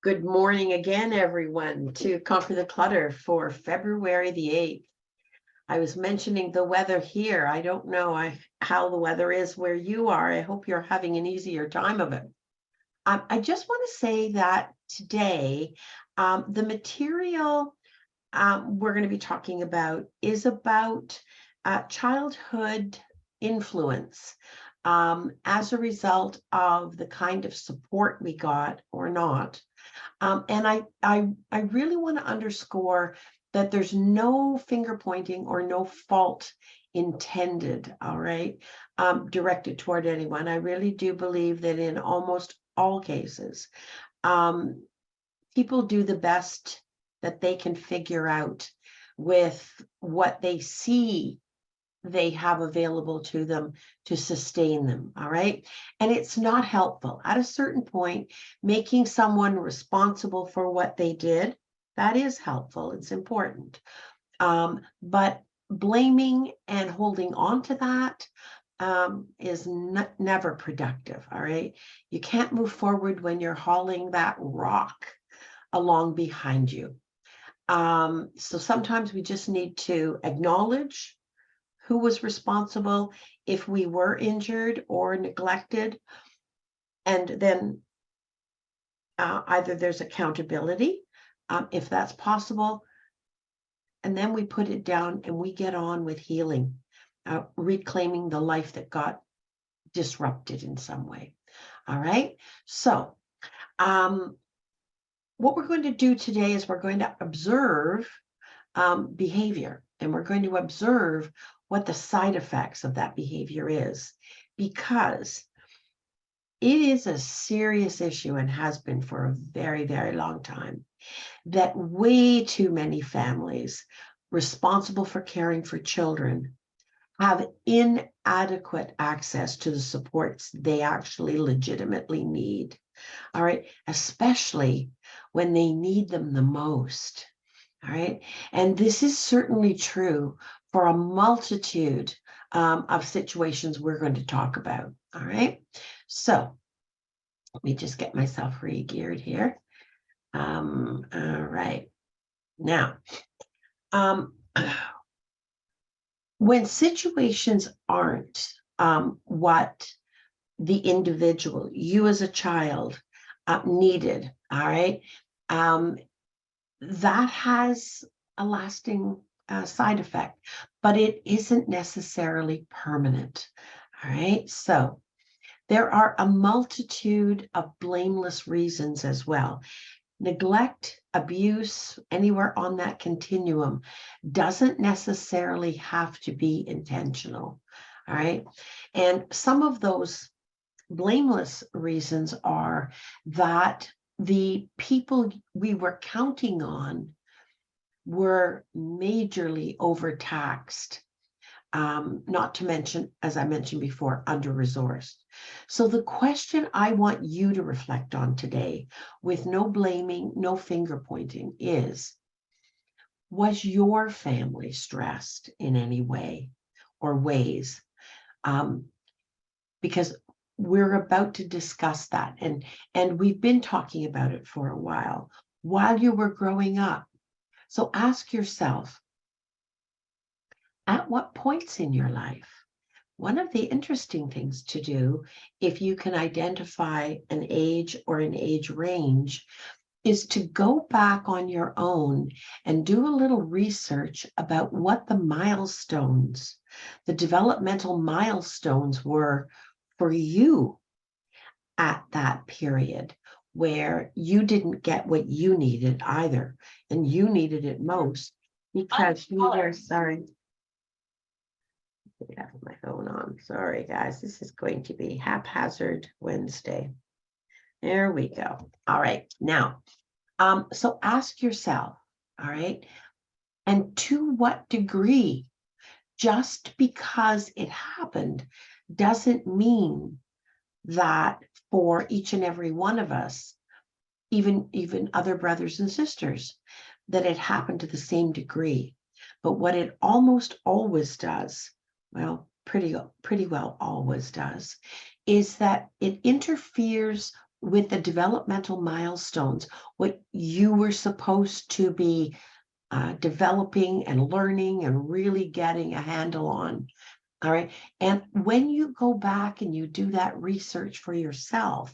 Good morning again, everyone, to Conquer the Clutter for February the 8th. I was mentioning the weather here. I don't know how the weather is where you are. I hope you're having an easier time of it. I just want to say that today, the material we're going to be talking about is about childhood influence as a result of the kind of support we got or not. And I really want to underscore that there's no finger pointing or no fault intended, all right, directed toward anyone. I really do believe that in almost all cases, people do the best that they can figure out with what they see they have available to them to sustain them, all right? And it's not helpful. At a certain point, making someone responsible for what they did, that is helpful, it's important. But blaming and holding on to that is never productive, all right? You can't move forward when you're hauling that rock along behind you. So sometimes we just need to acknowledge who was responsible if we were injured or neglected. And then either there's accountability, if that's possible, and then we put it down and we get on with healing, reclaiming the life that got disrupted in some way. All right. So what we're going to do today is we're going to observe behavior, and we're going to observe what the side effects of that behavior is, because it is a serious issue and has been for a very, very long time, that way too many families responsible for caring for children have inadequate access to the supports they actually legitimately need. All right, especially when they need them the most. All right, and this is certainly true for a multitude of situations we're going to talk about. All right, so let me just get myself re-geared here. All right, now, when situations aren't what the individual, you as a child, needed, all right, that has a lasting side effect, but it isn't necessarily permanent. All right. So there are a multitude of blameless reasons as well. Neglect, abuse, anywhere on that continuum doesn't necessarily have to be intentional. All right. And some of those blameless reasons are that the people we were counting on were majorly overtaxed, not to mention, as I mentioned before, under-resourced. So the question I want you to reflect on today, with no blaming, no finger pointing, is, was your family stressed in any way or ways? Because we're about to discuss that, and we've been talking about it for a while you were growing up. So ask yourself, at what points in your life? One of the interesting things to do, if you can identify an age or an age range, is to go back on your own and do a little research about what the milestones, the developmental milestones were for you at that period, where you didn't get what you needed either, and you needed it most because you were, sorry, I have my phone on. Sorry, guys, this is going to be haphazard Wednesday. There we go. All right, now, so ask yourself, all right, and to what degree, just because it happened doesn't mean that for each and every one of us, even other brothers and sisters, that it happened to the same degree. But what it almost always does, well, pretty well always does, is that it interferes with the developmental milestones, what you were supposed to be developing and learning and really getting a handle on. All right. And when you go back and you do that research for yourself,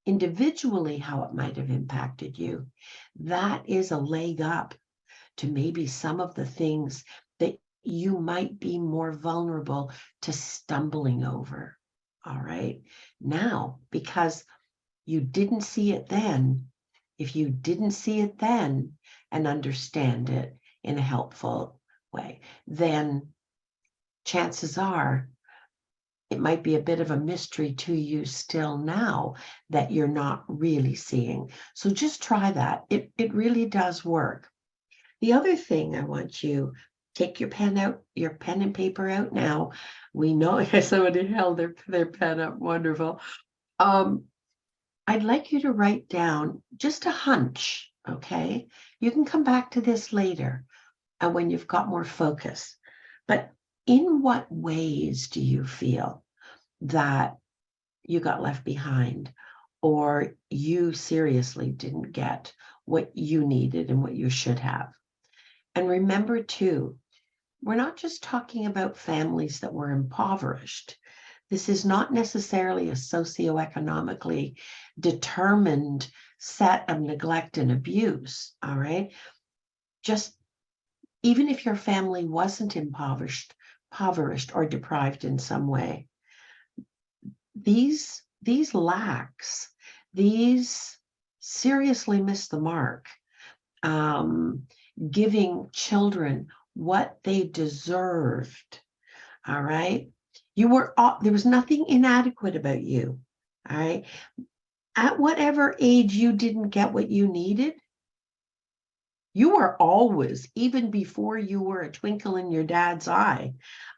individually, how it might have impacted you, that is a leg up to maybe some of the things that you might be more vulnerable to stumbling over. All right. Now, because you didn't see it then, if you didn't see it then and understand it in a helpful way, then chances are it might be a bit of a mystery to you still now that you're not really seeing. So just try that. It really does work. The other thing I want you, take your pen out, your pen and paper out now. We know somebody held their pen up. Wonderful. I'd like you to write down just a hunch, okay? You can come back to this later and when you've got more focus. But in what ways do you feel that you got left behind or you seriously didn't get what you needed and what you should have? And remember too, we're not just talking about families that were impoverished. This is not necessarily a socioeconomically determined set of neglect and abuse, all right? Just even if your family wasn't impoverished or deprived in some way, these lacks, these seriously miss the mark. Giving children what they deserved, all right? There was nothing inadequate about you, all right? At whatever age you didn't get what you needed, you were always, even before you were a twinkle in your dad's eye,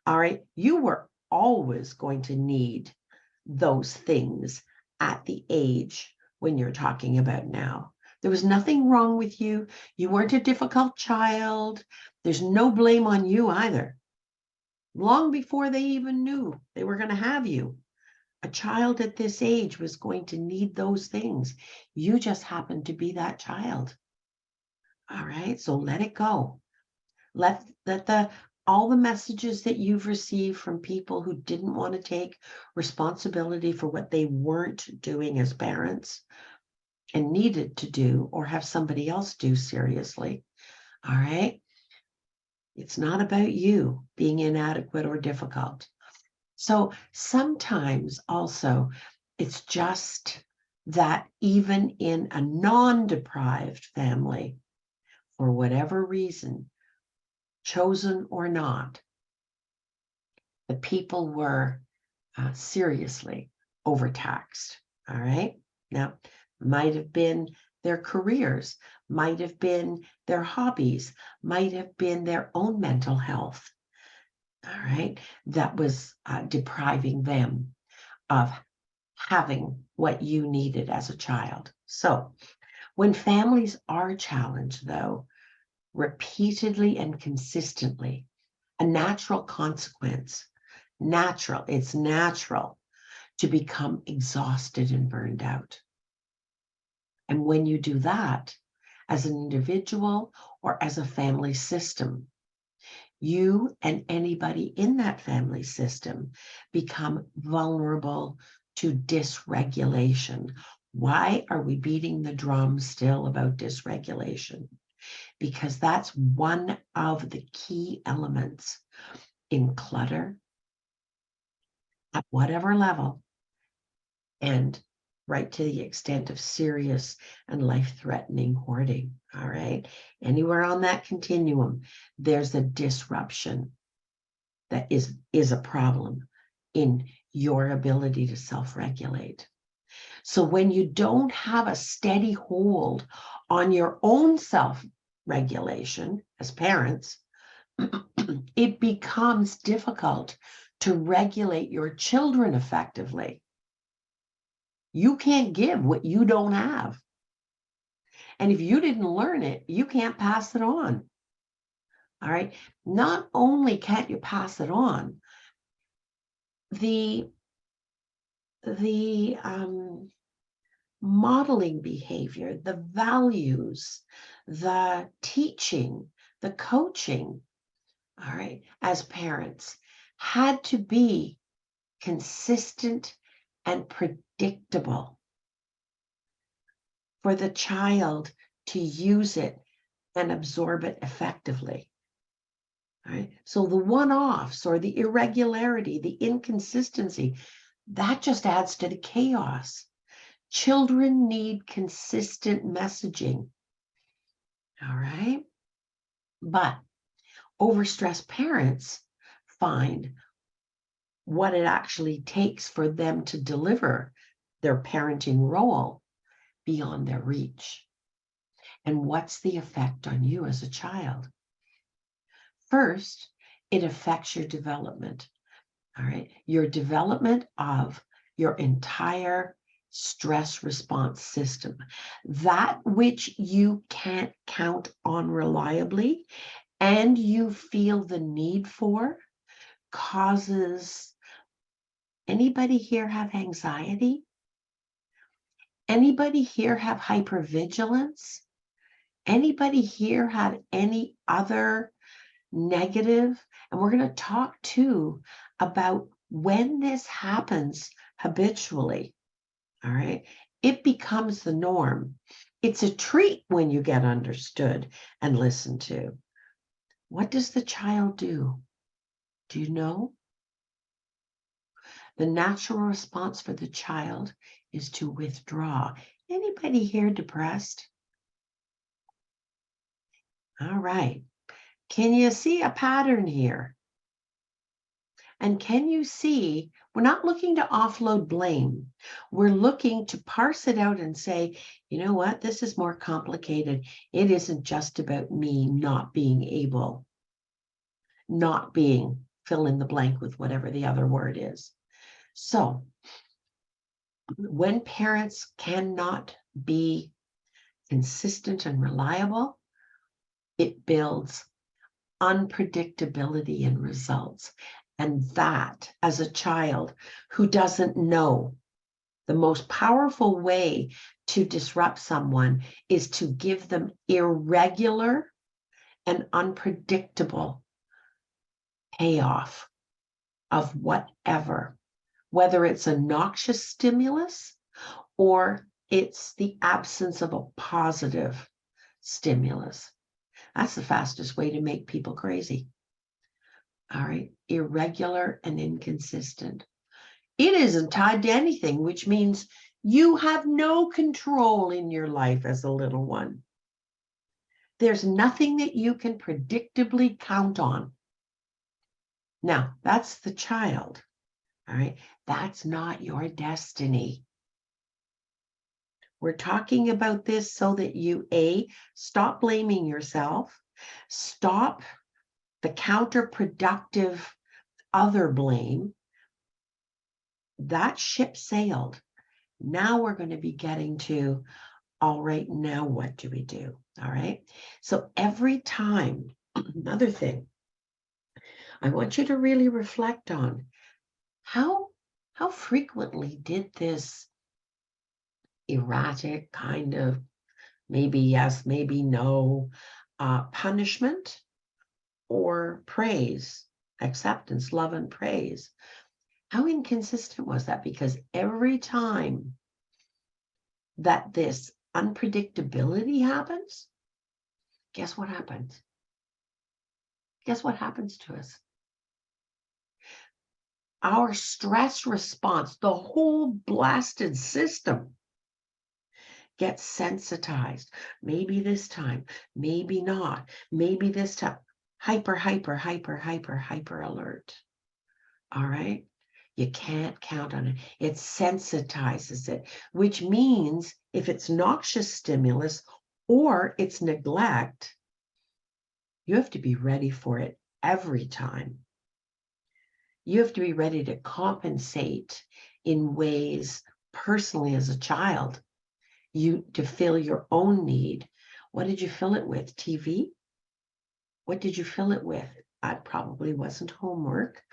all right? You were always going to need those things at the age when you're talking about now. There was nothing wrong with you. You weren't a difficult child. There's no blame on you either. Long before they even knew they were going to have you, a child at this age was going to need those things. You just happened to be that child. All right, so let it go. Let all the messages that you've received from people who didn't want to take responsibility for what they weren't doing as parents and needed to do or have somebody else do seriously. All right. It's not about you being inadequate or difficult. So sometimes also it's just that even in a non-deprived family, for whatever reason, chosen or not, the people were seriously overtaxed. All right. Now, might have been their careers, might have been their hobbies, might have been their own mental health. All right. That was depriving them of having what you needed as a child. So when families are challenged, though, repeatedly and consistently, a natural consequence, it's natural to become exhausted and burned out. And when you do that, as an individual or as a family system, you and anybody in that family system become vulnerable to dysregulation. Why are we beating the drum still about dysregulation? Because that's one of the key elements in clutter at whatever level and right to the extent of serious and life-threatening hoarding. All right. Anywhere on that continuum, there's a disruption that is a problem in your ability to self-regulate. So when you don't have a steady hold on your own self-regulation as parents, it becomes difficult to regulate your children effectively. You can't give what you don't have. And if you didn't learn it, you can't pass it on. All right. Not only can't you pass it on, the modeling behavior, the values, the teaching, the coaching, all right, as parents, had to be consistent and predictable for the child to use it and absorb it effectively. All right. So the one-offs or the irregularity, the inconsistency, that just adds to the chaos. Children need consistent messaging. All right. But overstressed parents find what it actually takes for them to deliver their parenting role beyond their reach. And what's the effect on you as a child? First, it affects your development. All right. Your development of your entire stress response system, that which you can't count on reliably and you feel the need for, causes. Anybody here have anxiety? Anybody here have hypervigilance? Anybody here have any other negative? And we're going to talk too about when this happens habitually. All right. It becomes the norm. It's a treat when you get understood and listened to. What does the child do? Do you know? The natural response for the child is to withdraw. Anybody here depressed? All right. Can you see a pattern here? And can you see, we're not looking to offload blame. We're looking to parse it out and say, you know what, this is more complicated. It isn't just about me not being able, not being, fill in the blank with whatever the other word is. So when parents cannot be consistent and reliable, it builds unpredictability in results. And that, as a child who doesn't know, the most powerful way to disrupt someone is to give them irregular and unpredictable payoff of whatever, whether it's a noxious stimulus or it's the absence of a positive stimulus. That's the fastest way to make people crazy. All right, irregular and inconsistent. It isn't tied to anything, which means you have no control in your life as a little one. There's nothing that you can predictably count on. Now, that's the child. All right, that's not your destiny. We're talking about this so that you, A, stop blaming yourself, stop the counterproductive other blame. That ship sailed. Now we're going to be getting to, all right, now what do we do? All right. So every time, another thing, I want you to really reflect on how frequently did this erratic kind of maybe yes, maybe no, punishment or praise, acceptance, love, and praise. How inconsistent was that? Because every time that this unpredictability happens, guess what happens? Guess what happens to us? Our stress response, the whole blasted system, gets sensitized. Maybe this time, maybe not, maybe this time. Hyper alert. All right? You can't count on it. It sensitizes it, which means if it's noxious stimulus or it's neglect, you have to be ready for it every time. You have to be ready to compensate in ways personally as a child, to fill your own need. What did you fill it with? TV? What did you fill it with? It probably wasn't homework.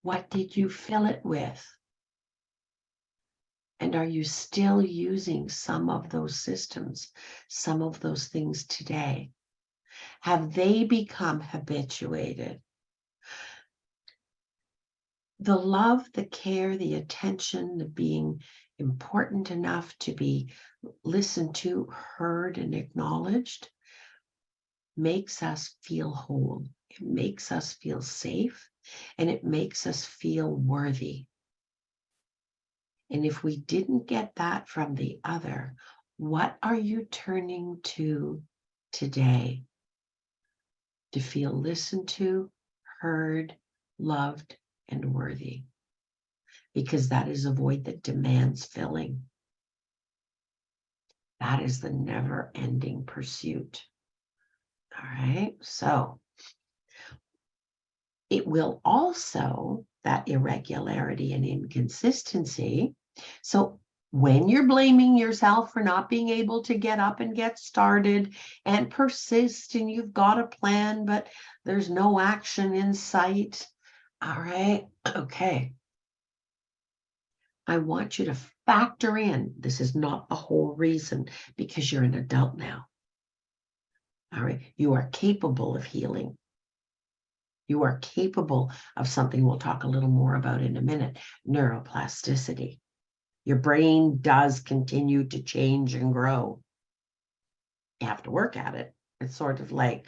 What did you fill it with? And are you still using some of those systems, some of those things today? Have they become habituated? The love, the care, the attention, the being important enough to be listened to, heard, and acknowledged makes us feel whole. It makes us feel safe, and it makes us feel worthy. And if we didn't get that from the other, what are you turning to today to feel listened to, heard, loved, and worthy? Because that is a void that demands filling. That is the never-ending pursuit. All right, so it will also, that irregularity and inconsistency. So when you're blaming yourself for not being able to get up and get started and persist, and you've got a plan, but there's no action in sight. All right, okay. I want you to factor in, this is not the whole reason, because you're an adult now. All right, you are capable of healing. You are capable of something we'll talk a little more about in a minute, neuroplasticity. Your brain does continue to change and grow. You have to work at it. It's sort of like,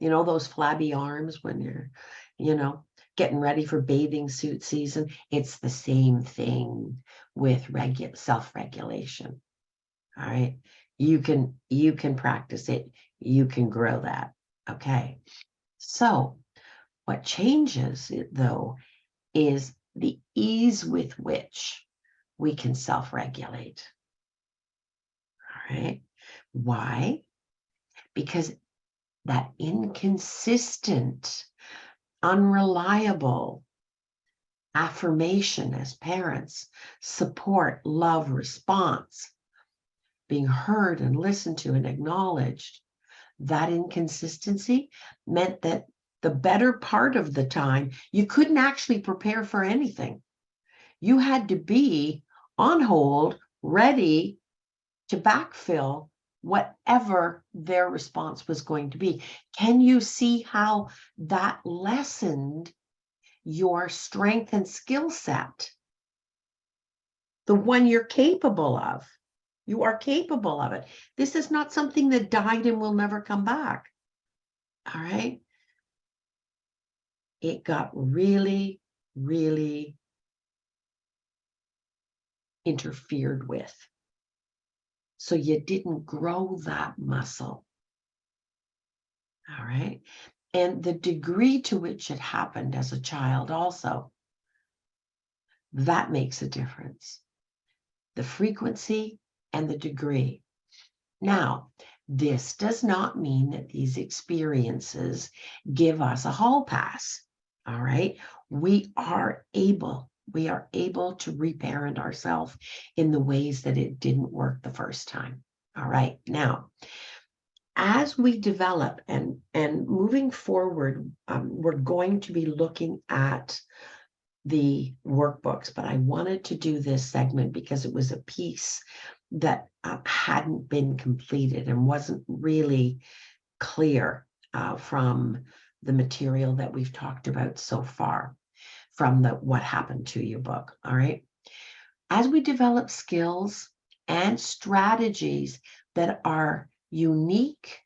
those flabby arms when you're, getting ready for bathing suit season. It's the same thing with self-regulation. All right. You can practice it. You can grow that. Okay. So what changes it, though, is the ease with which we can self-regulate. All right. Why? Because that inconsistent, unreliable affirmation as parents, support, love, response, being heard and listened to and acknowledged, that inconsistency meant that the better part of the time, you couldn't actually prepare for anything. You had to be on hold, ready to backfill whatever their response was going to be. Can you see how that lessened your strength and skill set? The one you're capable of. You are capable of it. This is not something that died and will never come back. All right. It got really, really interfered with. So you didn't grow that muscle. All right. And the degree to which it happened as a child also, that makes a difference. The frequency and the degree. Now, this does not mean that these experiences give us a hall pass. All right. We are able to reparent ourselves in the ways that it didn't work the first time. All right. Now, as we develop and moving forward, we're going to be looking at the workbooks, but I wanted to do this segment because it was a piece that hadn't been completed and wasn't really clear from the material that we've talked about so far from the What Happened to You book. All right. As we develop skills and strategies that are unique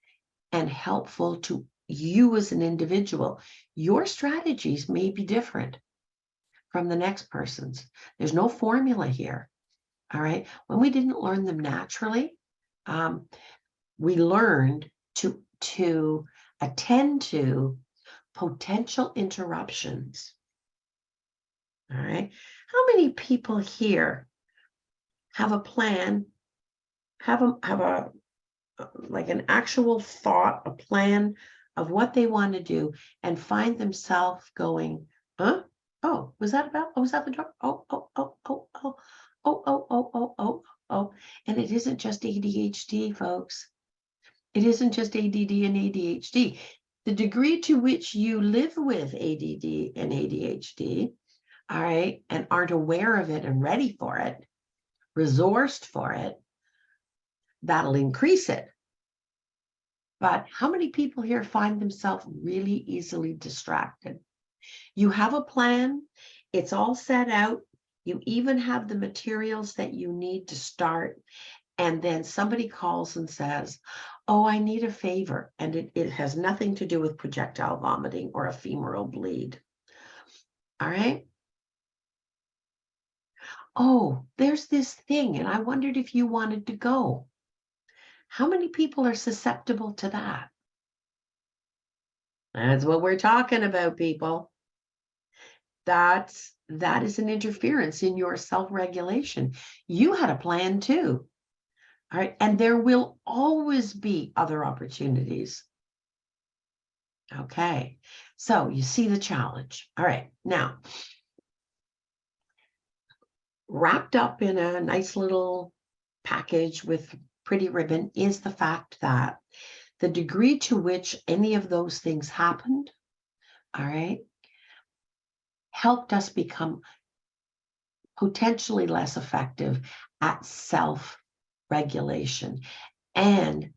and helpful to you as an individual, your strategies may be different from the next person's. There's no formula here. All right. When we didn't learn them naturally, we learned to attend to potential interruptions. All right. How many people here have a plan, have a like an actual thought, a plan of what they want to do, and find themselves going, huh? Oh, was that about? Oh, was that the door? Oh, oh, oh, oh, oh, oh, oh, oh, oh, oh, oh. And it isn't just ADHD, folks. It isn't just ADD and ADHD. The degree to which you live with ADD and ADHD, all right, and aren't aware of it and ready for it, resourced for it, that'll increase it. But how many people here find themselves really easily distracted? You have a plan, it's all set out, you even have the materials that you need to start, and then somebody calls and says, oh, I need a favor, and it has nothing to do with projectile vomiting or ephemeral bleed. All right? Oh, there's this thing, and I wondered if you wanted to go. How many people are susceptible to that? That's what we're talking about, people. That is an interference in your self-regulation. You had a plan too. All right. And there will always be other opportunities. Okay. So you see the challenge. All right. Now, wrapped up in a nice little package with pretty ribbon is the fact that the degree to which any of those things happened, all right, helped us become potentially less effective at self-regulation and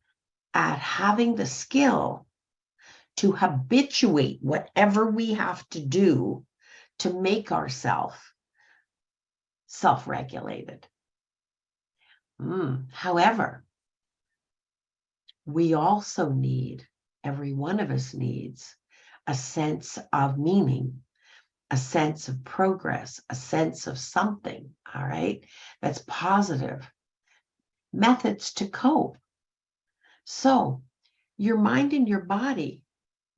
at having the skill to habituate whatever we have to do to make ourselves self-regulated. However, we also need, every one of us needs, a sense of meaning, a sense of progress, a sense of something, all right, that's positive. Methods to cope. So your mind and your body,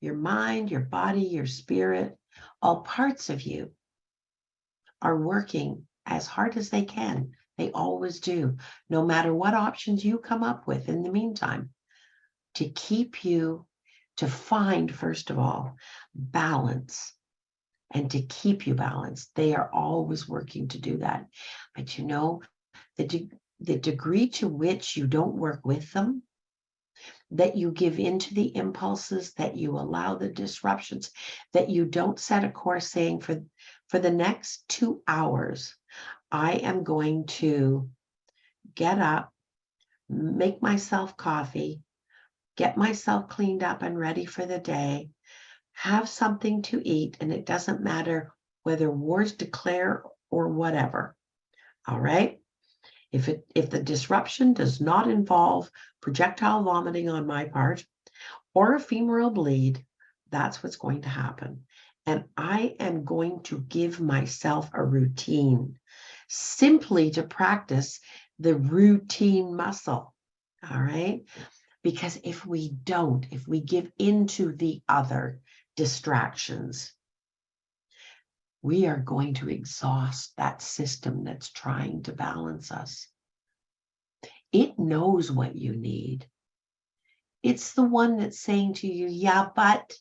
your mind, your body, your spirit, all parts of you are working as hard as they can. They always do, no matter what options you come up with in the meantime, to keep you, to find, first of all, balance, and to keep you balanced. They are always working to do that. But you know, the degree to which you don't work with them, that you give into the impulses, that you allow the disruptions, that you don't set a course saying for the next 2 hours, I am going to get up, make myself coffee, get myself cleaned up and ready for the day, have something to eat, and it doesn't matter whether war's declared or whatever. All right? If the disruption does not involve projectile vomiting on my part or ephemeral bleed, that's what's going to happen. And I am going to give myself a routine simply to practice the routine muscle. All right? Because if we don't, if we give into the other distractions, we are going to exhaust that system that's trying to balance us. It knows what you need. It's the one that's saying to you, yeah, but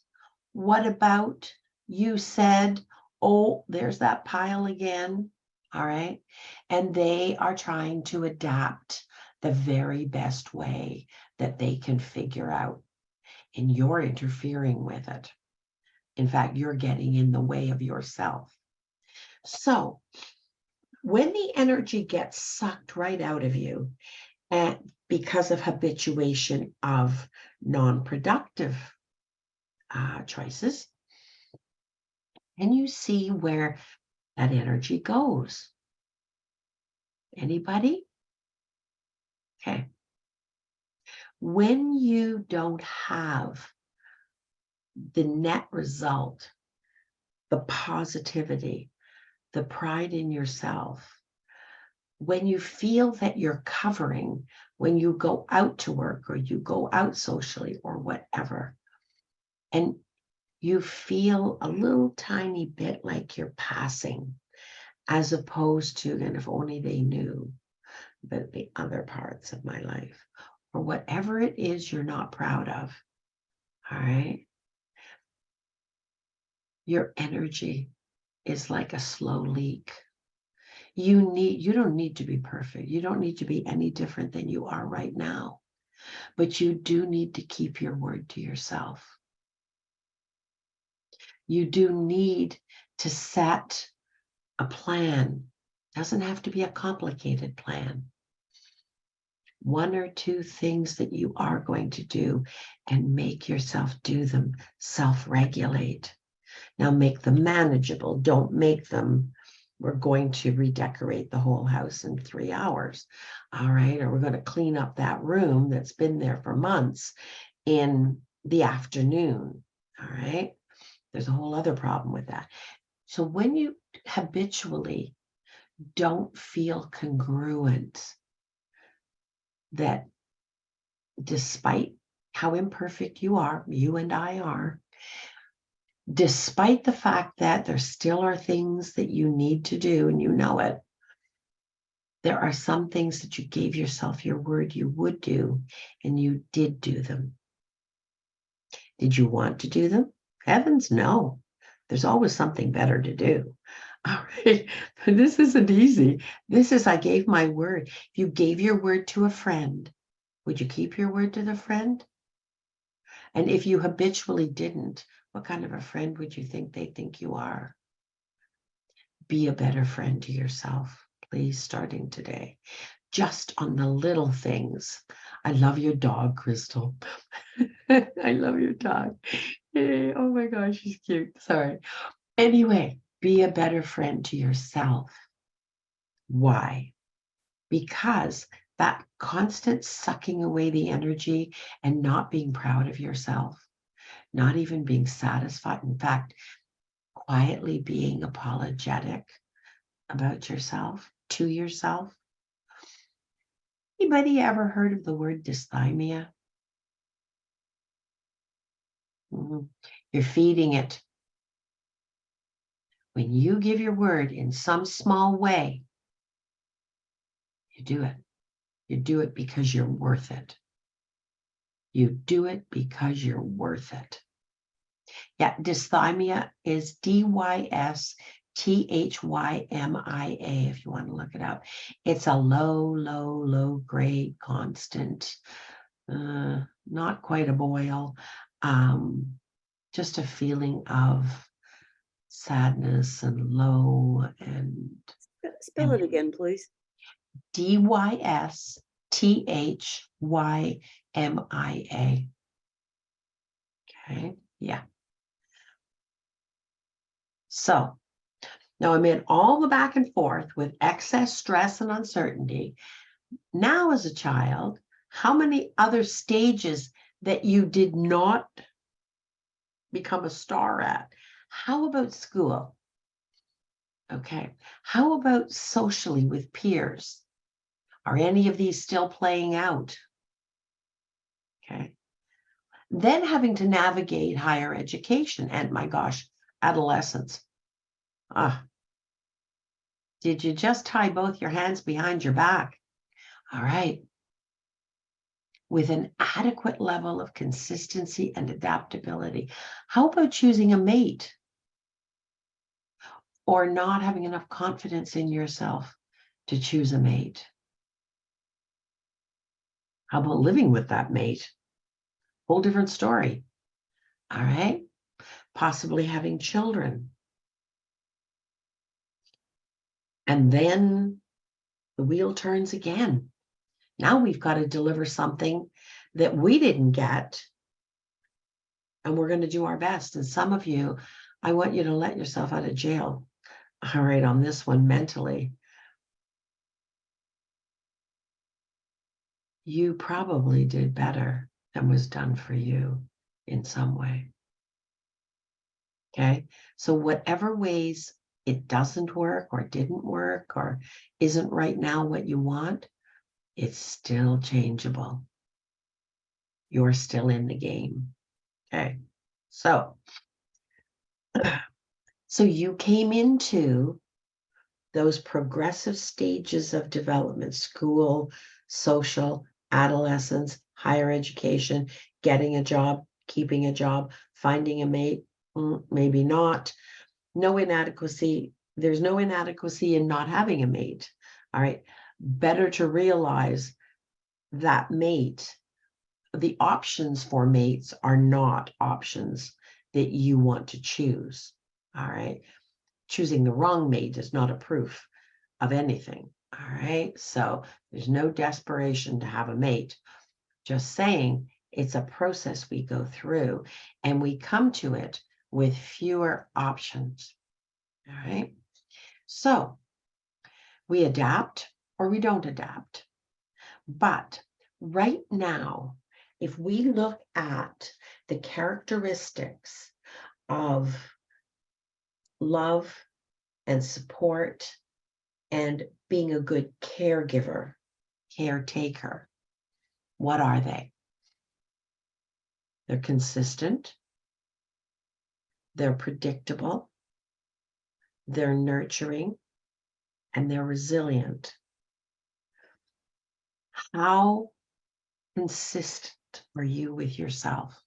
what about you said, oh, there's that pile again. All right. And they are trying to adapt the very best way that they can figure out. And you're interfering with it. In fact, you're getting in the way of yourself. So when the energy gets sucked right out of you, and because of habituation of non-productive choices, and you see where that energy goes. Anybody? Okay. When you don't have the net result, the positivity, the pride in yourself, when you feel that you're covering, when you go out to work or you go out socially or whatever, and you feel a little tiny bit like you're passing, as opposed to, and if only they knew about the other parts of my life, or whatever it is you're not proud of, all right? Your energy is like a slow leak. You don't need to be perfect. You don't need to be any different than you are right now. But you do need to keep your word to yourself. You do need to set a plan Doesn't have to be a complicated plan. 1 or 2 things that you are going to do, and make yourself do them. Self-regulate. Now make them manageable. Don't make them, we're going to redecorate the whole house in 3 hours. All right. Or we're going to clean up that room that's been there for months in the afternoon. All right. There's a whole other problem with that. So when you habitually don't feel congruent, that despite how imperfect you are, you and I are, despite the fact that there still are things that you need to do and you know it, there are some things that you gave yourself your word you would do, and you did do them. Did you want to do them? Heavens, no. There's always something better to do. All right. This isn't easy. This is, I gave my word. If you gave your word to a friend, would you keep your word to the friend? And if you habitually didn't, what kind of a friend would you think they think you are? Be a better friend to yourself, please, starting today. Just on the little things. I love your dog, Crystal. I love your dog. Yay. Oh my gosh, she's cute. Sorry. Anyway, be a better friend to yourself. Why? Because that constant sucking away the energy and not being proud of yourself, not even being satisfied, in fact, quietly being apologetic about yourself, to yourself. Anybody ever heard of the word dysthymia? You're feeding it. When you give your word in some small way, you do it. You do it because you're worth it. You do it because you're worth it. Yeah, dysthymia is dysthymia, if you want to look it up. It's a low grade constant, not quite a boil, just a feeling of sadness and low. And spell it again, please. dysthymia. Okay, yeah. So now I'm in all the back and forth with excess stress and uncertainty. Now, as a child, how many other stages that you did not become a star at? How about school? Okay. How about socially with peers? Are any of these still playing out? Okay. Then having to navigate higher education and, my gosh, adolescence. Did you just tie both your hands behind your back? All right. With an adequate level of consistency and adaptability. How about choosing a mate? Or not having enough confidence in yourself to choose a mate? How about living with that mate? Whole different story. All right. Possibly having children. And then the wheel turns again. Now we've got to deliver something that we didn't get. And we're going to do our best. And some of you, I want you to let yourself out of jail. All right, on this one, mentally. You probably did better than was done for you in some way. Okay, so whatever ways it doesn't work or didn't work or isn't right now what you want, it's still changeable. You're still in the game. Okay, so you came into those progressive stages of development: school, social, adolescence, higher education, getting a job, keeping a job, finding a mate, maybe not. No inadequacy. There's no inadequacy in not having a mate. All right. Better to realize that mate, the options for mates are not options that you want to choose. All right. Choosing the wrong mate is not a proof of anything. All right. So there's no desperation to have a mate. Just saying it's a process we go through and we come to it with fewer options. All right. So we adapt or we don't adapt. But right now, if we look at the characteristics of love and support and being a good caregiver, caretaker, what are they? They're consistent, they're predictable, they're nurturing, and they're resilient. How consistent are you with yourself?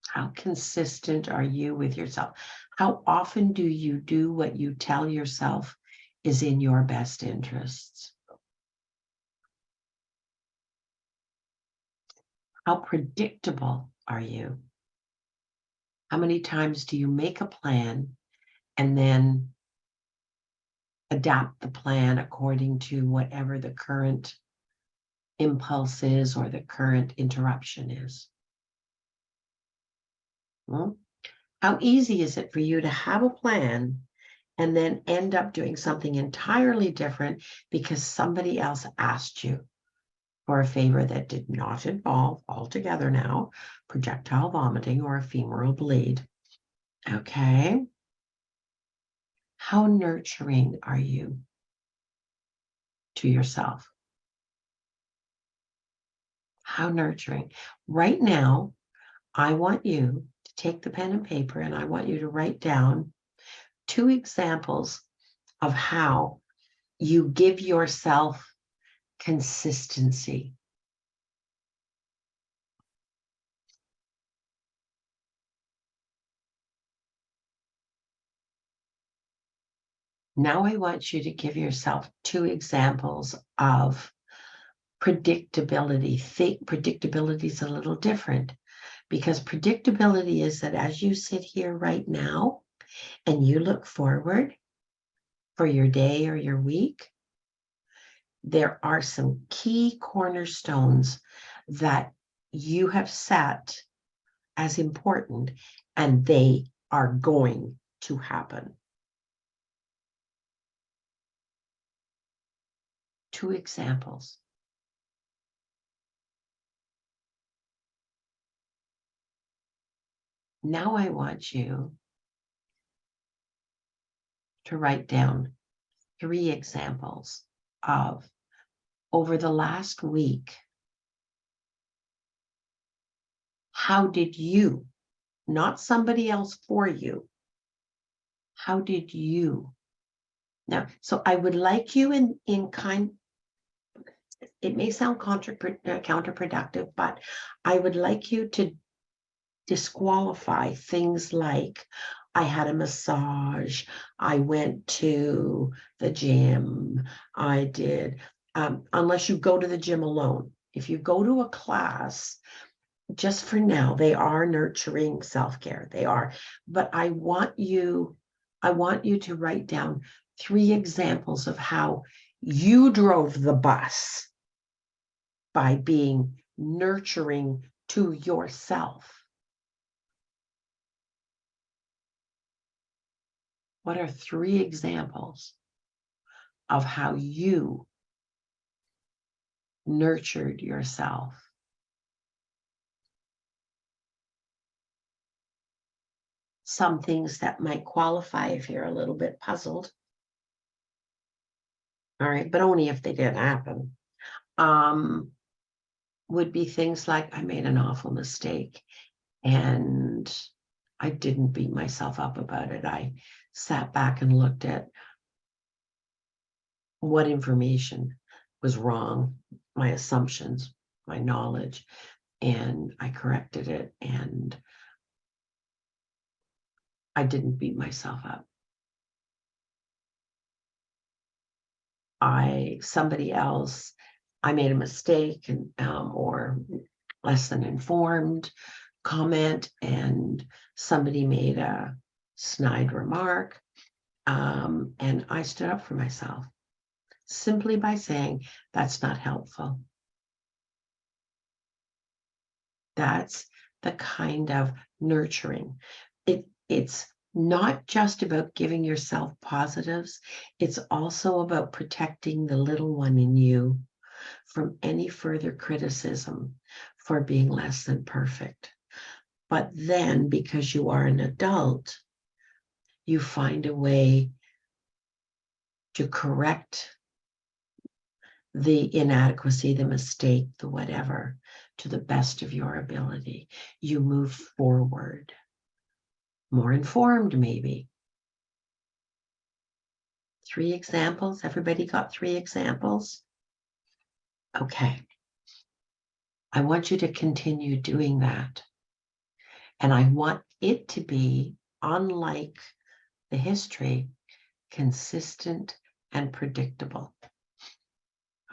How consistent are you with yourself? How often do you do what you tell yourself is in your best interests? How predictable are you? How many times do you make a plan and then adapt the plan according to whatever the current impulse is or the current interruption is? How easy is it for you to have a plan and then end up doing something entirely different because somebody else asked you for a favor that did not involve altogether now projectile vomiting or a femoral bleed? Okay. How nurturing are you to yourself? How nurturing? Right now, I want you to take the pen and paper and I want you to write down 2 examples of how you give yourself consistency. Now I want you to give yourself 2 examples of predictability. Predictability is a little different because predictability is that as you sit here right now and you look forward for your day or your week, there are some key cornerstones that you have set as important, and they are going to happen. 2 examples. Now I want you to write down 3 examples of over the last week, how did you, not somebody else for you, how did you? Now, so I would like you in kind, it may sound counterproductive, but I would like you to disqualify things like I had a massage, I went to the gym, I did, unless you go to the gym alone. If you go to a class, just for now, they are nurturing self-care, they are. But I want you to write down 3 examples of how you drove the bus by being nurturing to yourself. What are 3 examples of how you nurtured yourself? Some things that might qualify if you're a little bit puzzled. All right, but only if they didn't happen. Would be things like I made an awful mistake and I didn't beat myself up about it. I sat back and looked at what information was wrong, my assumptions, my knowledge, and I corrected it and I didn't beat myself up. Somebody else, I made a mistake and or less than informed comment and somebody made a snide remark. And I stood up for myself simply by saying, that's not helpful. That's the kind of nurturing. It's not just about giving yourself positives. It's also about protecting the little one in you from any further criticism for being less than perfect. But then, because you are an adult, you find a way to correct the inadequacy, the mistake, the whatever, to the best of your ability. You move forward, more informed, maybe. 3 examples. Everybody got 3 examples? Okay. I want you to continue doing that. And I want it to be, unlike the history, consistent and predictable.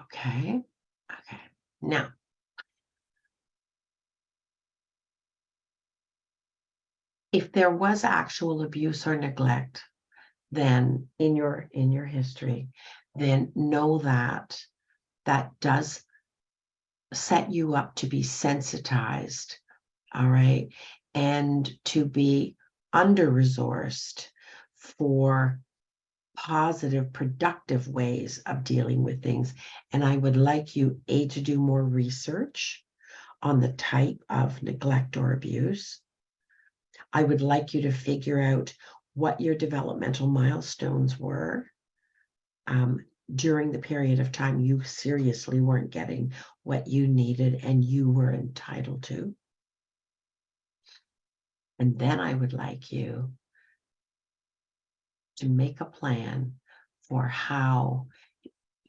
Okay. Okay. Now, if there was actual abuse or neglect, then in your history, then know that that does set you up to be sensitized, all right, and to be under-resourced for positive, productive ways of dealing with things. And I would like you, A, to do more research on the type of neglect or abuse. I would like you to figure out what your developmental milestones were during the period of time you seriously weren't getting what you needed and you were entitled to. And then I would like you to make a plan for how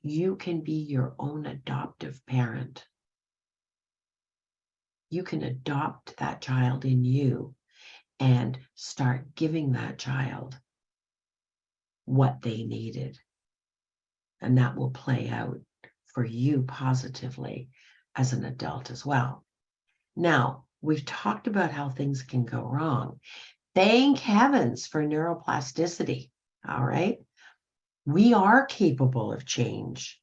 you can be your own adoptive parent. You can adopt that child in you and start giving that child what they needed. And that will play out for you positively as an adult as well. Now, we've talked about how things can go wrong. Thank heavens for neuroplasticity, all right? We are capable of change.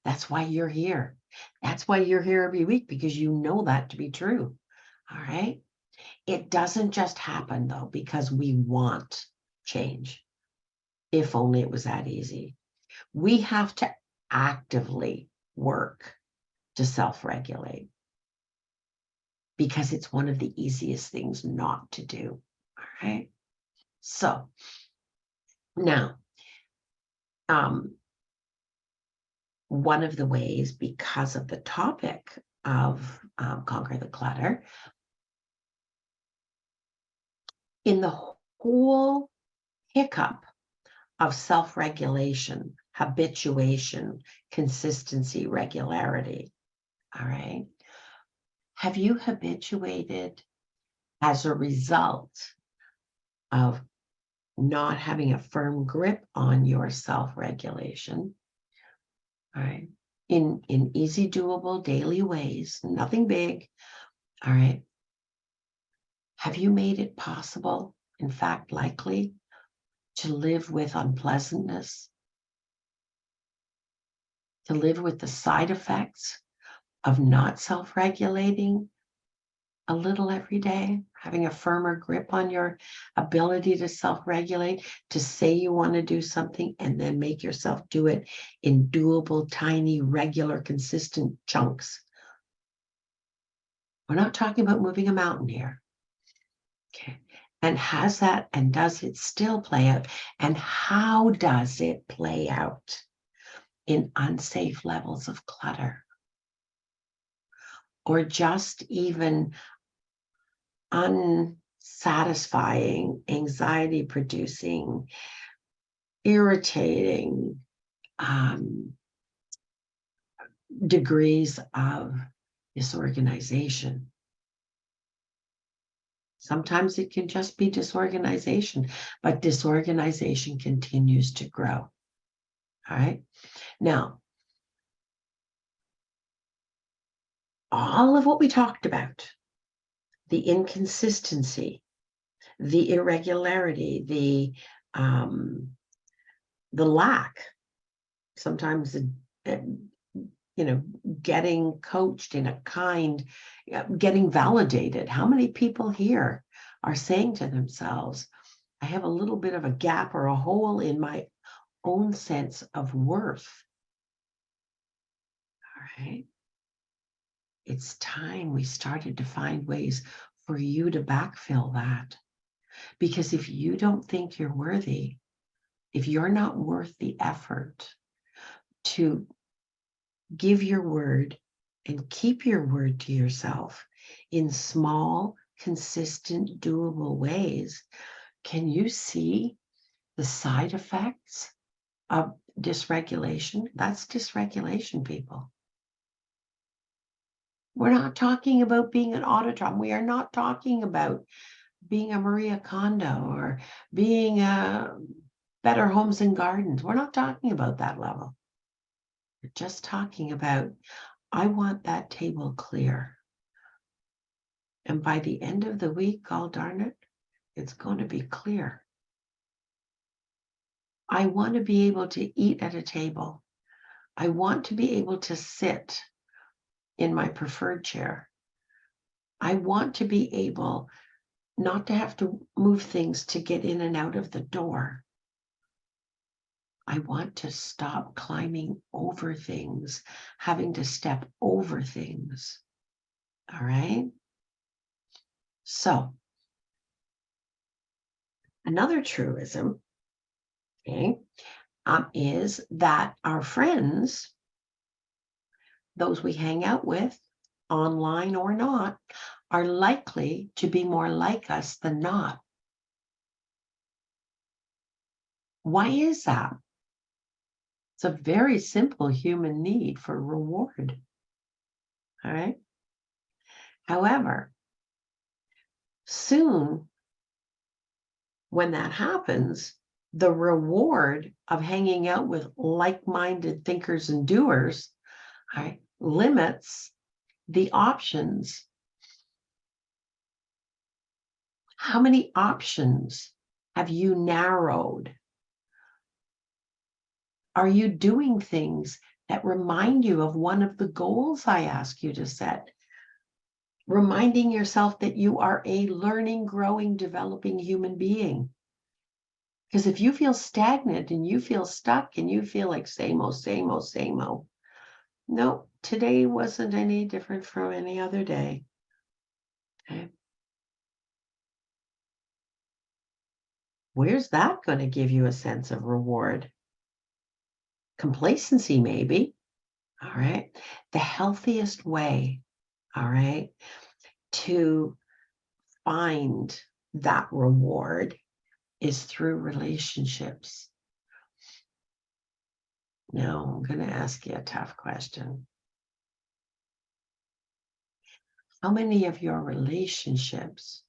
That's why you're here. That's why you're here every week, because you know that to be true, all right? It doesn't just happen, though, because we want change. If only it was that easy. We have to actively work to self-regulate because it's one of the easiest things not to do, all right? So now, one of the ways, because of the topic of Conquer the Clutter, in the whole hiccup of self-regulation, habituation, consistency, regularity, all right? Have you habituated as a result of not having a firm grip on your self-regulation, all right, in easy, doable, daily ways, nothing big, all right? Have you made it possible, in fact, likely, to live with unpleasantness, to live with the side effects of not self-regulating a little every day, having a firmer grip on your ability to self-regulate, to say you want to do something and then make yourself do it in doable, tiny, regular, consistent chunks? We're not talking about moving a mountain here. Okay. And has that, and does it still play out? And how does it play out in unsafe levels of clutter? Or just even unsatisfying, anxiety-producing, irritating degrees of disorganization. Sometimes it can just be disorganization, but disorganization continues to grow. All right. Now, all of what we talked about, the inconsistency, the irregularity, the lack, sometimes, getting coached in a kind, getting validated. How many people here are saying to themselves, I have a little bit of a gap or a hole in my own sense of worth? All right. It's time we started to find ways for you to backfill that. Because if you don't think you're worthy, if you're not worth the effort to give your word and keep your word to yourself in small, consistent, doable ways, can you see the side effects of dysregulation? That's dysregulation, people. We're not talking about being an autotron. We are not talking about being a Maria Kondo or being a Better Homes and Gardens. We're not talking about that level. We're just talking about, I want that table clear. And by the end of the week, God darn it, it's going to be clear. I want to be able to eat at a table. I want to be able to sit in my preferred chair. I want to be able not to have to move things to get in and out of the door. I want to stop climbing over things, having to step over things. All right. So, another truism, okay, is that our friends, those we hang out with, online or not, are likely to be more like us than not. Why is that? It's a very simple human need for reward. All right. However, soon, when that happens, the reward of hanging out with like-minded thinkers and doers, right, limits the options. How many options have you narrowed? Are you doing things that remind you of one of the goals I ask you to set? Reminding yourself that you are a learning, growing, developing human being. Because if you feel stagnant and you feel stuck and you feel like same old, same old, same old, no, today wasn't any different from any other day. Okay. Where's that going to give you a sense of reward? Complacency, maybe. All right. The healthiest way, all right, to find that reward is through relationships. Now, I'm going to ask you a tough question. How many of your relationships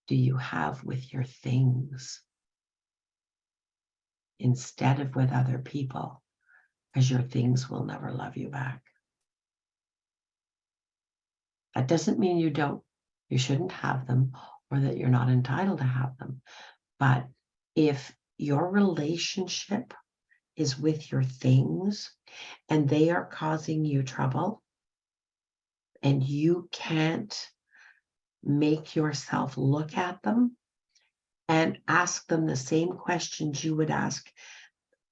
do you have with your things instead of with other people? Because your things will never love you back. That doesn't mean you shouldn't have them, or that you're not entitled to have them. But if your relationship is with your things and they are causing you trouble, and you can't make yourself look at them and ask them the same questions you would ask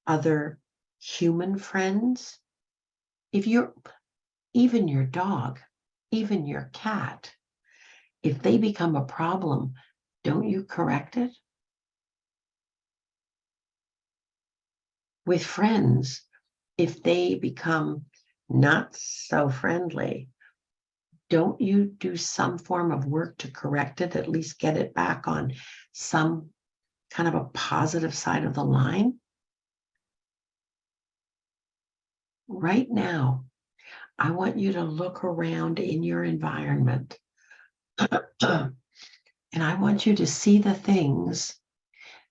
other human friends, even your dog, even your cat, if they become a problem, don't you correct it? With friends, if they become not so friendly, don't you do some form of work to correct it, at least get it back on some kind of a positive side of the line? Right now, I want you to look around in your environment and I want you to see the things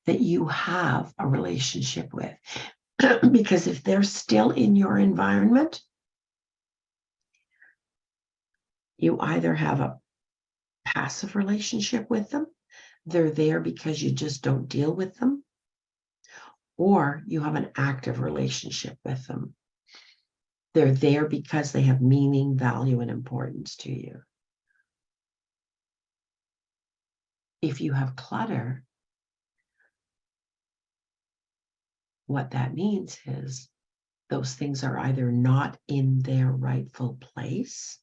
that you have a relationship with. Because if they're still in your environment, you either have a passive relationship with them. They're there because you just don't deal with them. Or you have an active relationship with them. They're there because they have meaning, value, and importance to you. If you have clutter, what that means is those things are either not in their rightful place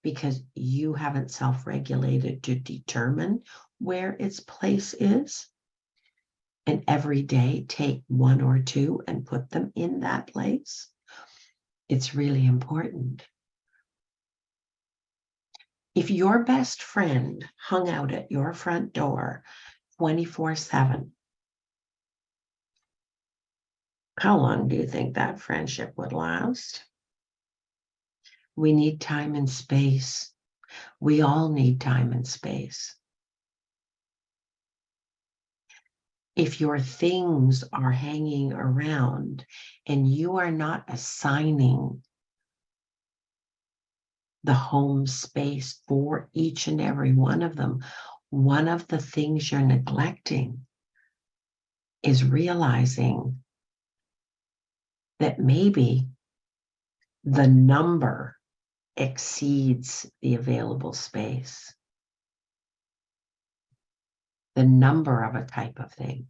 because you haven't self-regulated to determine where its place is. And every day take one or two and put them in that place. It's really important. If your best friend hung out at your front door 24/7, how long do you think that friendship would last? We need time and space. We all need time and space. If your things are hanging around and you are not assigning the home space for each and every one of them, one of the things you're neglecting is realizing that maybe the number exceeds the available space. The number of a type of thing.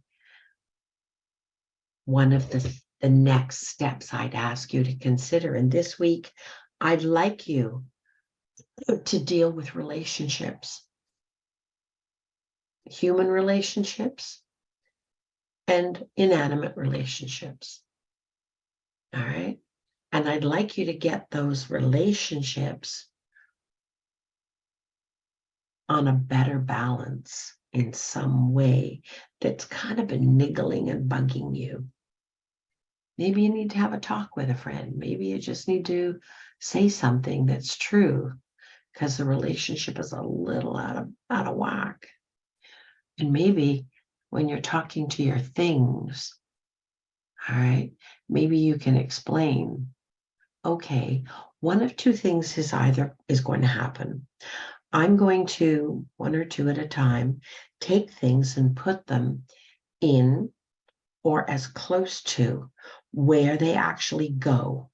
One of the next steps I'd ask you to consider, and this week, I'd like you to deal with relationships, human relationships and inanimate relationships. All right. And I'd like you to get those relationships on a better balance in some way that's kind of been niggling and bugging you. Maybe you need to have a talk with a friend. Maybe you just need to say something that's true because the relationship is a little out of whack. And maybe when you're talking to your things, all right, maybe you can explain, okay, one of two things is going to happen. I'm going to, one or two at a time, take things and put them in or as close to where they actually go,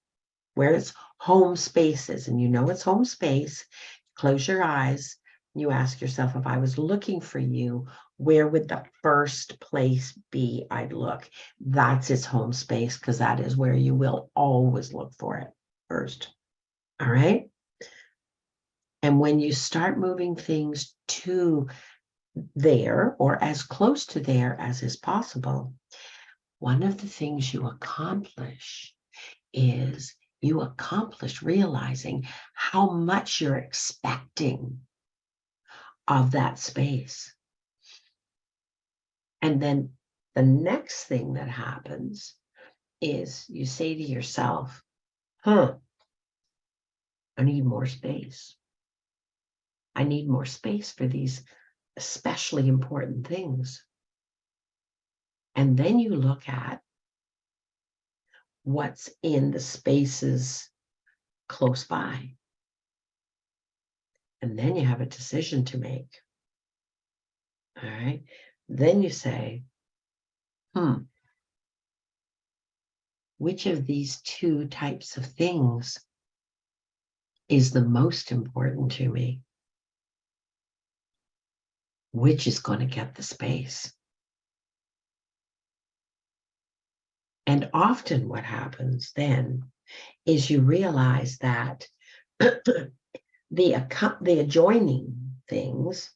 where its home space is. And you know it's home space. Close your eyes. You ask yourself, if I was looking for you, where would the first place be I'd look? That's its home space, because that is where you will always look for it first. All right? And when you start moving things to there or as close to there as is possible, one of the things you accomplish is you accomplish realizing how much you're expecting of that space. And then the next thing that happens is you say to yourself, I need more space. I need more space for these especially important things. And then you look at what's in the spaces close by. And then you have a decision to make. All right. Then you say, which of these two types of things is the most important to me? Which is going to get the space? And often what happens then is you realize that the adjoining things,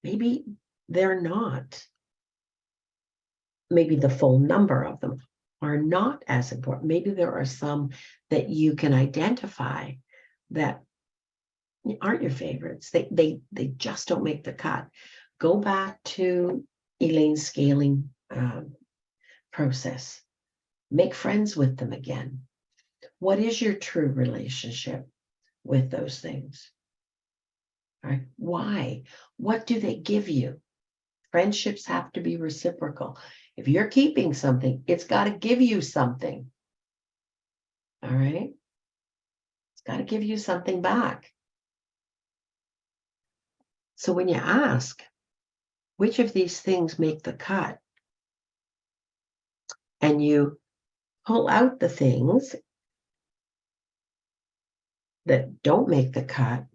maybe they're not, maybe the full number of them are not as important. Maybe there are some that you can identify that aren't your favorites. They just don't make the cut. Go back to Elaine's scaling process. Make friends with them again. What is your true relationship with those things? All right. Why? What do they give you? Friendships have to be reciprocal. If you're keeping something, it's got to give you something. All right. It's got to give you something back. So when you ask, which of these things make the cut? And you pull out the things that don't make the cut,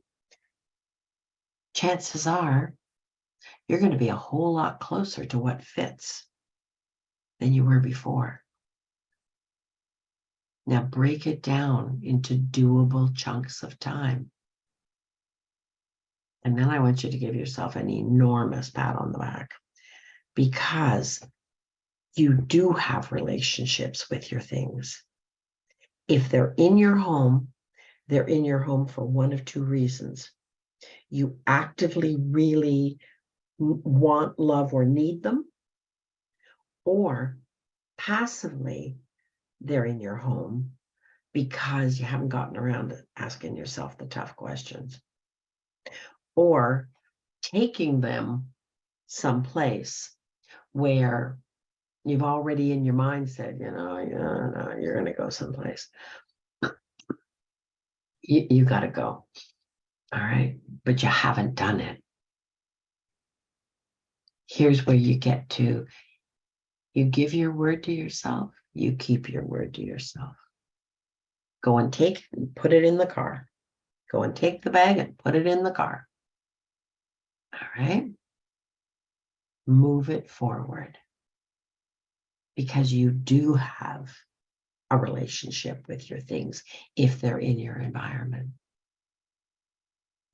chances are you're going to be a whole lot closer to what fits than you were before. Now break it down into doable chunks of time. And then I want you to give yourself an enormous pat on the back, because you do have relationships with your things. If they're in your home, they're in your home for one of two reasons. You actively really want, love, or need them, or passively they're in your home because you haven't gotten around to asking yourself the tough questions, or taking them someplace where you've already in your mind said, no, you're going to go someplace. You got to go. All right. But you haven't done it. Here's where you get to, you give your word to yourself, you keep your word to yourself. Go and take it and put it in the car. Go and take the bag and put it in the car. All right. Move it forward, because you do have a relationship with your things if they're in your environment.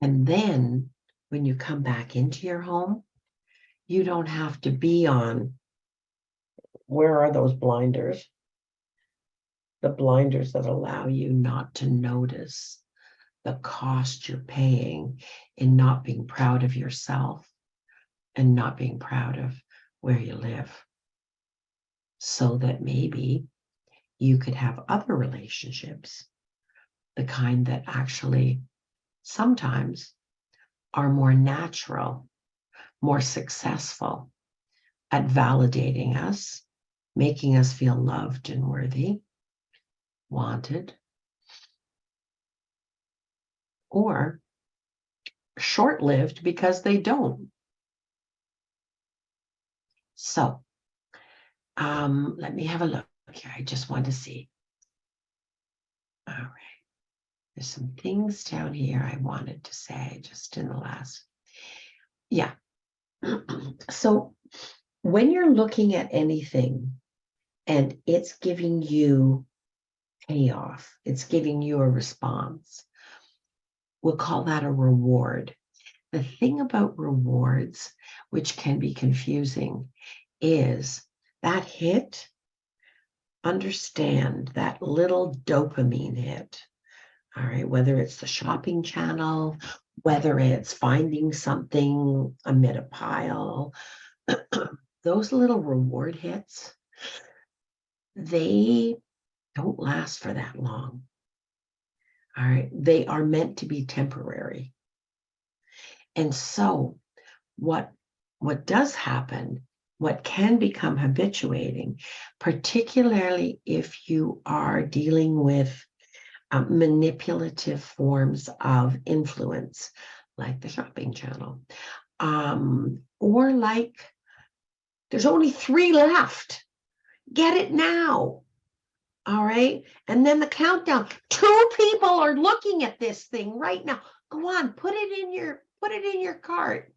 And then when you come back into your home, you don't have to be on, where are those blinders? The blinders that allow you not to notice the cost you're paying in not being proud of yourself and not being proud of where you live. So that maybe you could have other relationships, the kind that actually sometimes are more natural, more successful at validating us, making us feel loved and worthy, wanted, or short-lived because they don't. So let me have a look here. I just want to see. All right. There's some things down here I wanted to say just in the last. Yeah. So when you're looking at anything and it's giving you payoff, it's giving you a response, we'll call that a reward. The thing about rewards, which can be confusing, is that hit, understand that little dopamine hit. All right, whether it's the shopping channel, whether it's finding something amid a pile, those little reward hits, they don't last for that long. All right, they are meant to be temporary. And so what does happen, what can become habituating, particularly if you are dealing with manipulative forms of influence, like the shopping channel, or like, there's only 3 left, get it now. All right. And then the countdown, 2 people are looking at this thing right now. Go on, put it in your cart.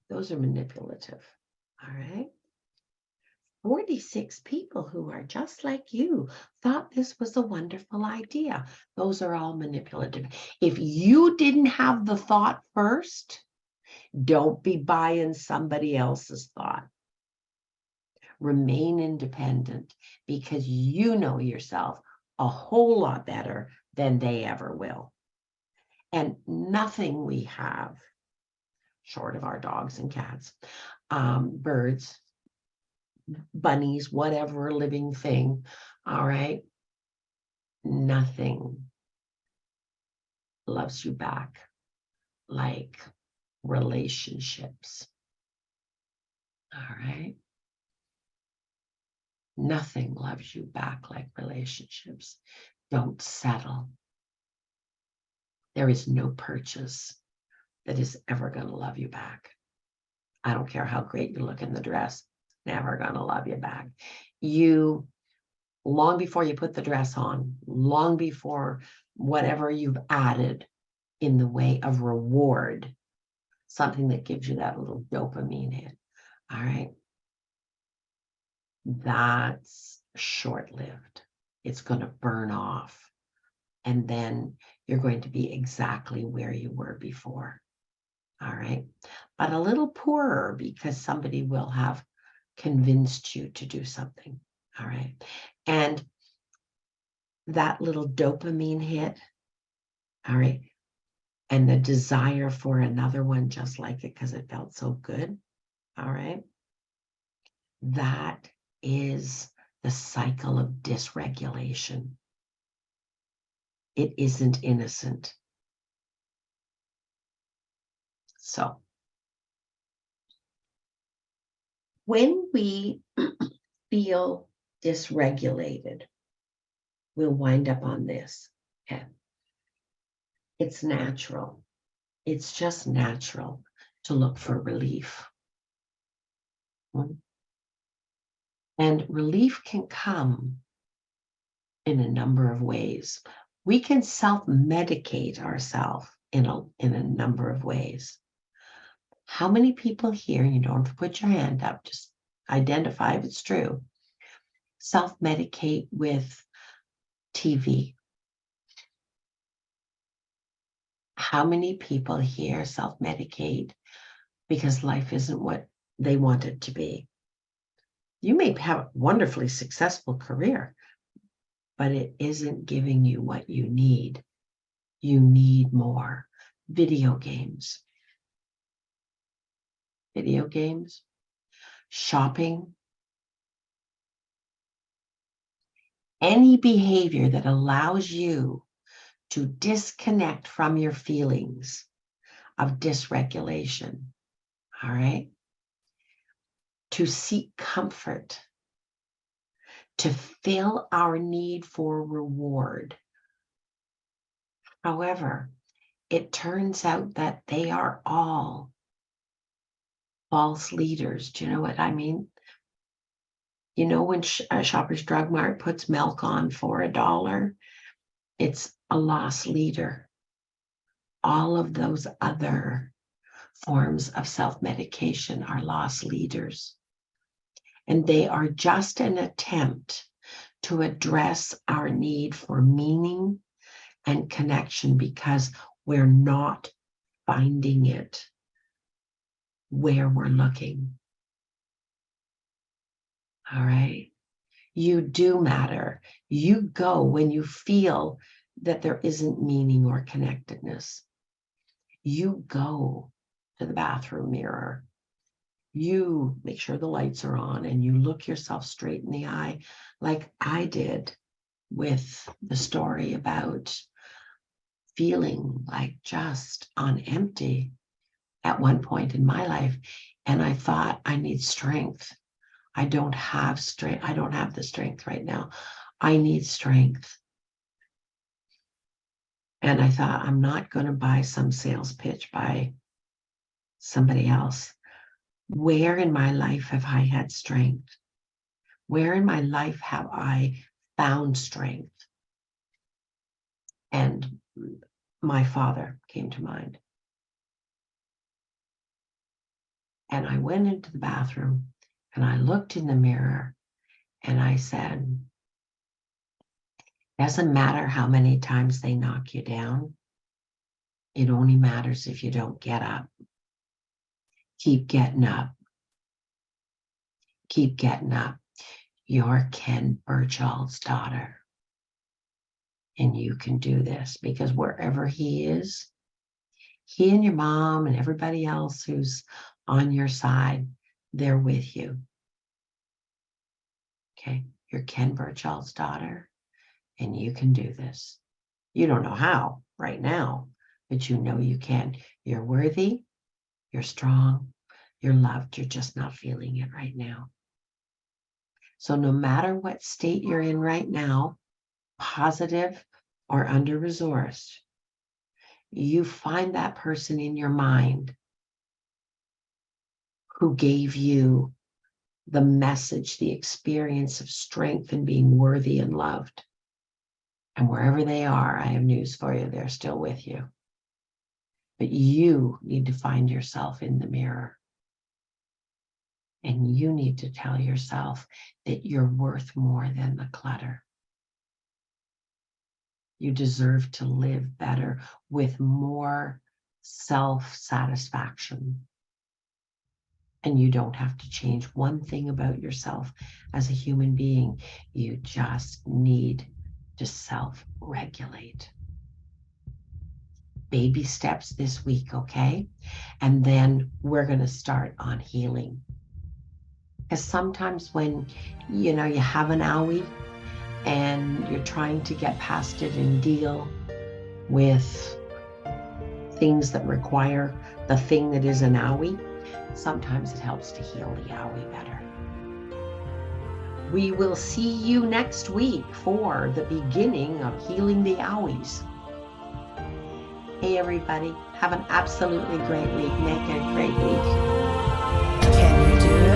Those are manipulative. All right. 46 people who are just like you thought this was a wonderful idea. Those are all manipulative. If you didn't have the thought first, don't be buying somebody else's thought. Remain independent, because you know yourself a whole lot better than they ever will. And nothing we have, short of our dogs and cats, birds, bunnies, whatever living thing, all right, nothing loves you back like relationships. All right. Nothing loves you back like relationships. Don't settle. There is no purchase that is ever going to love you back. I don't care how great you look in the dress, never going to love you back. You, long before you put the dress on, long before whatever you've added in the way of reward, something that gives you that little dopamine hit. All right. That's short-lived. It's going to burn off. And then you're going to be exactly where you were before. All right. But a little poorer because somebody will have convinced you to do something. All right. And that little dopamine hit. All right. And the desire for another one just like it because it felt so good. All right. That is the cycle of dysregulation. It isn't innocent. So when we feel dysregulated, we'll wind up on this. Okay. It's natural. It's just natural to look for relief. And relief can come in a number of ways. We can self-medicate ourselves in a number of ways. How many people here, you don't have to put your hand up, just identify if it's true, self-medicate with TV? How many people here self-medicate because life isn't what they want it to be? You may have a wonderfully successful career, but it isn't giving you what you need. You need more. Video games, shopping, any behavior that allows you to disconnect from your feelings of dysregulation, all right? To seek comfort, to fill our need for reward. However, it turns out that they are all false leaders. Do you know what I mean? You know, when Shoppers Drug Mart puts milk on for $1, it's a loss leader. All of those other forms of self-medication are loss leaders. And they are just an attempt to address our need for meaning and connection because we're not finding it where we're looking. All right. You do matter. You go when you feel that there isn't meaning or connectedness. You go to the bathroom mirror. You make sure the lights are on and you look yourself straight in the eye, like I did with the story about feeling like just on empty at one point in my life. And I thought, I need strength. I don't have strength. I don't have the strength right now. I need strength. And I thought, I'm not going to buy some sales pitch by somebody else. Where in my life have I had strength? Where in my life have I found strength? And my father came to mind. And I went into the bathroom and I looked in the mirror and I said, doesn't matter how many times they knock you down. It only matters if you don't get up. Keep getting up. Keep getting up. You're Ken Birchall's daughter. And you can do this because wherever he is, he and your mom and everybody else who's on your side, they're with you. Okay, you're Ken Birchall's daughter, and you can do this. You don't know how right now, but you know you can. You're worthy, you're strong, you're loved, you're just not feeling it right now. So no matter what state you're in right now, positive or under-resourced, you find that person in your mind who gave you the message, the experience of strength and being worthy and loved. And wherever they are, I have news for you, they're still with you. But you need to find yourself in the mirror. And you need to tell yourself that you're worth more than the clutter. You deserve to live better with more self-satisfaction. And you don't have to change one thing about yourself as a human being. You just need to self-regulate. Baby steps this week, okay? And then we're going to start on healing. Because sometimes when, you have an owie and you're trying to get past it and deal with things that require the thing that is an owie, sometimes it helps to heal the owie better. We will see you next week for the beginning of healing the owies. Hey everybody, have an absolutely great week. Make it a great week. Can you do it?